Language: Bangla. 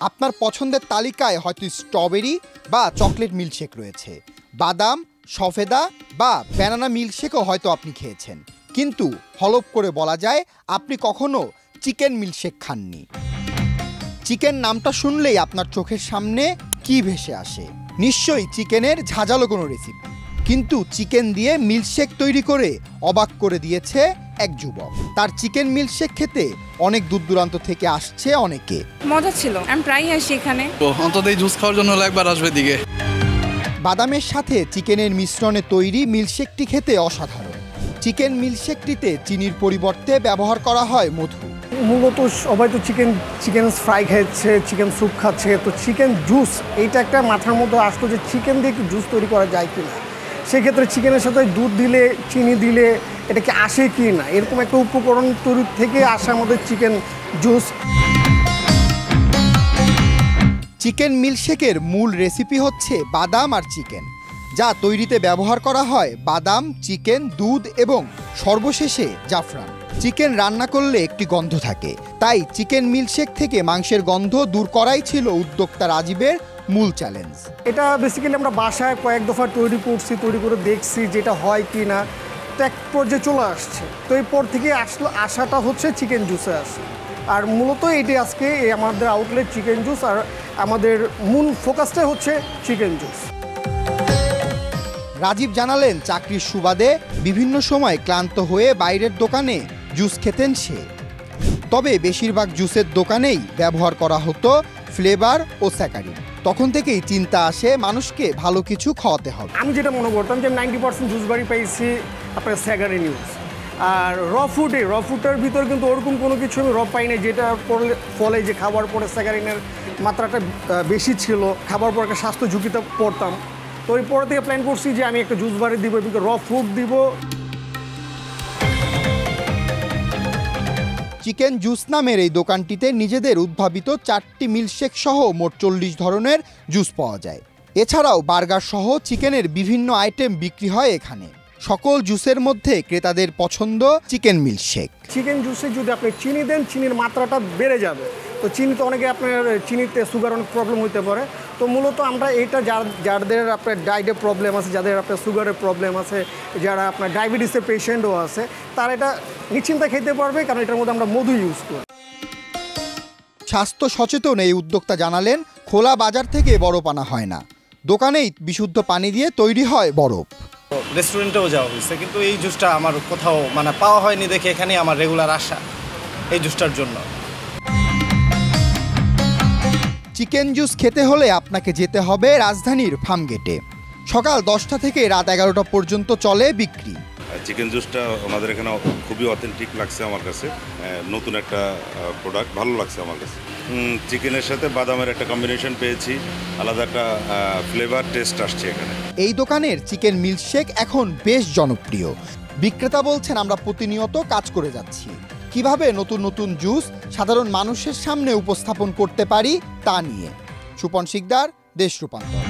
আপনার পছন্দের তালিকায় হয়তো স্ট্রবেরি বা চকলেট মিল্কশেক রয়েছে, বাদাম, সফেদা বা ব্যানানা মিল্কশেকও হয়তো আপনি খেয়েছেন, কিন্তু হলফ করে বলা যায় আপনি কখনো চিকেন মিল্কশেক খাননি। চিকেন নামটা শুনলেই আপনার চোখের সামনে কি ভেসে আসে? নিশ্চয়ই চিকেনের ঝাঁঝালো কোনো রেসিপি। কিন্তু চিকেন দিয়ে মিল্কশেক তৈরি করে অবাক করে দিয়েছে এক যুবক। তার চিকেন মিল্কশেক খেতে অনেক দূর দূরান্ত থেকে আসছে অনেকে। মজা ছিল, আমি প্রায়ই আসি এখানে। অন্তত এই জুস খাওয়ার জন্য একবার আসবে দিকে। বাদামের সাথে চিকেনের মিশ্রণে তৈরি মিল্কশেকটি খেতে অসাধারণ। চিকেন মিল্কশেকটিতে চিনির পরিবর্তে ব্যবহার করা হয় মধু। মূলত সবাই তো চিকেন ফ্রাই খাচ্ছে, চিকেন স্যুপ খাচ্ছে, তো চিকেন জুস এইটা একটা মাথার মধ্যে আসলো যে চিকেন দিয়ে কি জুস তৈরি করা যায় কি না। সেক্ষেত্রে চিকেনের সাথে দুধ দিলে, চিনি দিলে এটা কি আসে কি না, এরকম একটা উপকরণ তৈরি থেকে আসে আমাদের চিকেন জুস। চিকেন মিল্কশেকের মূল রেসিপি হচ্ছে বাদাম আর চিকেন, যা তৈরিতে ব্যবহার করা হয় বাদাম, চিকেন, দুধ এবং সর্বশেষে জাফরান। চিকেন রান্না করলে একটি গন্ধ থাকে, তাই চিকেন মিল্কশেক থেকে মাংসের গন্ধ দূর করাই ছিল উদ্যোক্তা রাজীবের মূল চ্যালেঞ্জ। এটা বেসিক্যালি আমরা বাসায় কয়েক দফা তৈরি করছি, তৈরি করে দেখছি যেটা হয় কি না, এক পর্যায়ে চলে আসছে। তো এরপর থেকে আসাটা হচ্ছে চিকেন জুসে আসে। আর মূলত এটি আজকে আমাদের আউটলেট চিকেন জুস, আর আমাদের মূল ফোকাসটাই হচ্ছে চিকেন জুস। রাজীব জানালেন চাকরির সুবাদে বিভিন্ন সময় ক্লান্ত হয়ে বাইরের দোকানে জুস খেতেন সে। তবে বেশিরভাগ জুসের দোকানেই ব্যবহার করা হতো ফ্লেভার ও স্যাকারিন। তখন থেকেই চিন্তা আসে মানুষকে ভালো কিছু খাওয়াতে হবে। আমি যেটা মনে করতাম যে 90% জুস বাড়ি পাইছি আপনার স্যাকারিন ইউজ, আর র ফুডের ভিতর কিন্তু ওরকম কোনো কিছু আমি পাই না, যেটা ফলে যে খাবার পরে স্যাকারিনের মাত্রাটা বেশি ছিল, খাবার পর একটা স্বাস্থ্য ঝুঁকিতে পড়তাম। তো ওই পরে থেকে প্ল্যান করছি যে আমি একটা জুস বাড়ি দিব, কিন্তু র ফুড দিব। চিকেন জুস নামের এই দোকানটিতে নিজেদের উদ্ভাবিত 4টি মিল্কশেক সহ মোট 40 ধরনের জুস পাওয়া যায়। এছাড়াও বার্গার সহ চিকেনের বিভিন্ন আইটেম বিক্রি হয় এখানে। সকল জুসের মধ্যে ক্রেতাদের পছন্দ চিকেন মিল্কশেক। চিকেন জুসে যদি আপনি চিনি দেন, চিনির মাত্রাটা বেড়ে যাবে। তো চিনি তো অনেকে আপনার চিনিতে সুগার অনেক প্রবলেম হতে পারে। তো মূলত আমরা এইটা যাদের আপনার ডায়েটের প্রবলেম আছে, যাদের আপনার সুগারের প্রবলেম আছে, যারা আপনার ডায়াবেটিসের পেশেন্টও আছে, তারা এটা নিশ্চিন্তে খেতে পারবে, কারণ এটার মধ্যে আমরা মধু ইউজ করি। স্বাস্থ্য সচেতন এই উদ্যোক্তা জানালেন খোলা বাজার থেকে বরফ আনা হয় না, দোকানেই বিশুদ্ধ পানি দিয়ে তৈরি হয় বরফ। রেস্টুরেন্টেও যাওয়া হয়েছে, কিন্তু এই জুসটা আমার কোথাও পাওয়া হয়নি দেখে এখানেই আমার রেগুলার আসা এই জুসটার জন্য। চিকেন জুস খেতে হলে আপনাকে যেতে হবে রাজধানীর ফার্মগেটে। সকাল 10টা থেকে রাত 11টা পর্যন্ত চলে বিক্রি। চিকেন জুসটা আমাদের এখানে খুবই অথেন্টিক লাগছে আমার কাছে, নতুন একটা প্রোডাক্ট, ভালো লাগছে আমার কাছে। চিকেনের সাথে বাদামের একটা কম্বিনেশন পেয়েছি, আলাদা একটা ফ্লেভার টেস্ট আসছে এখানে। এই দোকানের চিকেন মিল্কশেক এখন বেশ জনপ্রিয়। বিক্রেতা বলছেন আমরা প্রতিনিয়ত কাজ করে যাচ্ছি, কিভাবে নতুন নতুন জুস সাধারণ মানুষের সামনে উপস্থাপন করতে পারি তা নিয়ে। সুপন শিকদার, দেশ রূপান্তর।